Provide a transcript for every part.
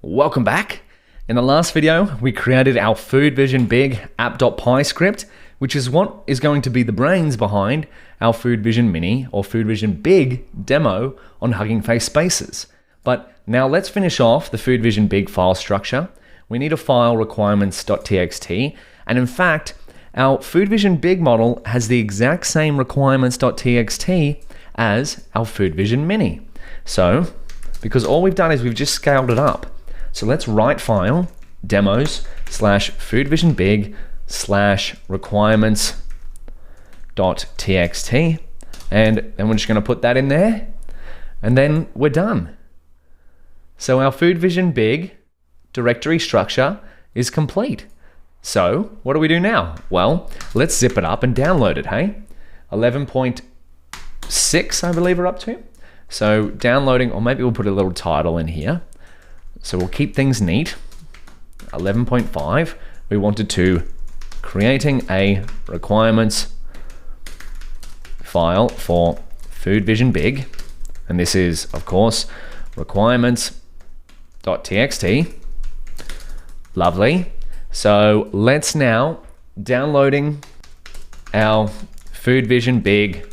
Welcome back. In the last video, we created our Food Vision Big app.py script, which is what is going to be the brains behind our Food Vision Mini or Food Vision Big demo on Hugging Face Spaces. But now let's finish off the Food Vision Big file structure. We need a file requirements.txt, and in fact, our Food Vision Big model has the exact same requirements.txt as our Food Vision Mini. So, because all we've done is we've just scaled it up. So let's write file demos/foodvisionbig/requirements.txt, and then we're just going to put that in there, and then we're done. So our Food Vision Big directory structure is complete. So what do we do now? Well, let's zip it up and download it, hey? 11.6, I believe we're up to. So downloading, or maybe we'll put a little title in here. So we'll keep things neat. 11.5, we wanted to creating a requirements file for Food Vision Big. And this is, of course, requirements.txt. Lovely. So let's now downloading our Food Vision Big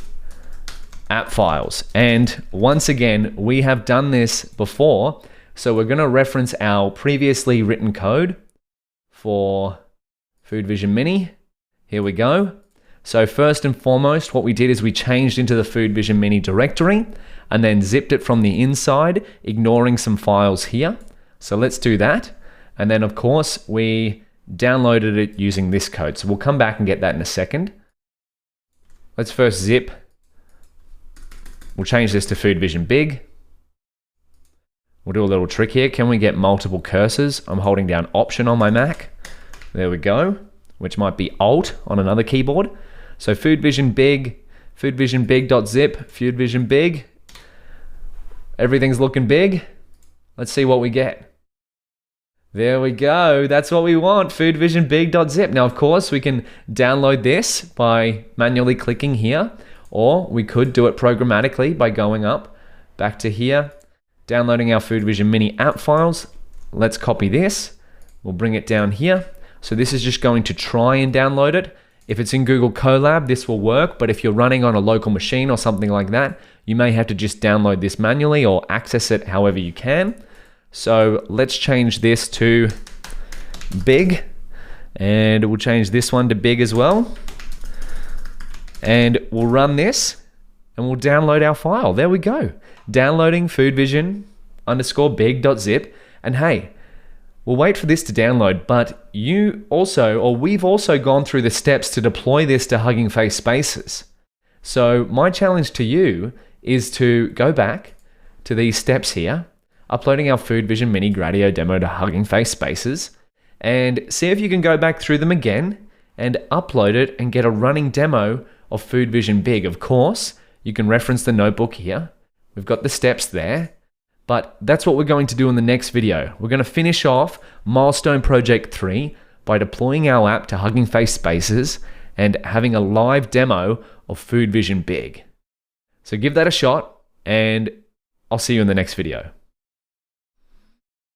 app files. And once again, we have done this before. So we're going to reference our previously written code for Food Vision Mini. Here we go. So first and foremost, what we did is we changed into the Food Vision Mini directory and then zipped it from the inside, ignoring some files here. So let's do that. And then of course, we downloaded it using this code. So we'll come back and get that in a second. Let's first zip. We'll change this to Food Vision Big. We'll do a little trick here. Can we get multiple cursors? I'm holding down Option on my Mac. There we go, which might be Alt on another keyboard. So Food Vision Big, foodvisionbig.zip, Food Vision Big. Everything's looking big. Let's see what we get. There we go. That's what we want, foodvisionbig.zip. Now, of course, we can download this by manually clicking here, or we could do it programmatically by going up back to here, downloading our Food Vision Mini app files. Let's copy this. We'll bring it down here. So this is just going to try and download it. If it's in Google Colab, this will work, but if you're running on a local machine or something like that, you may have to just download this manually or access it however you can. So let's change this to Big, and we'll change this one to Big as well. And we'll run this and we'll download our file. There we go. Downloading foodvision_big.zip. And hey, we'll wait for this to download, but we've also gone through the steps to deploy this to Hugging Face Spaces. So my challenge to you is to go back to these steps here, uploading our Food Vision Mini Gradio demo to Hugging Face Spaces, and see if you can go back through them again and upload it and get a running demo of Food Vision Big. Of course, you can reference the notebook here. We've got the steps there, but that's what we're going to do in the next video. We're going to finish off Milestone Project 3 by deploying our app to Hugging Face Spaces and having a live demo of Food Vision Big. So give that a shot, and I'll see you in the next video.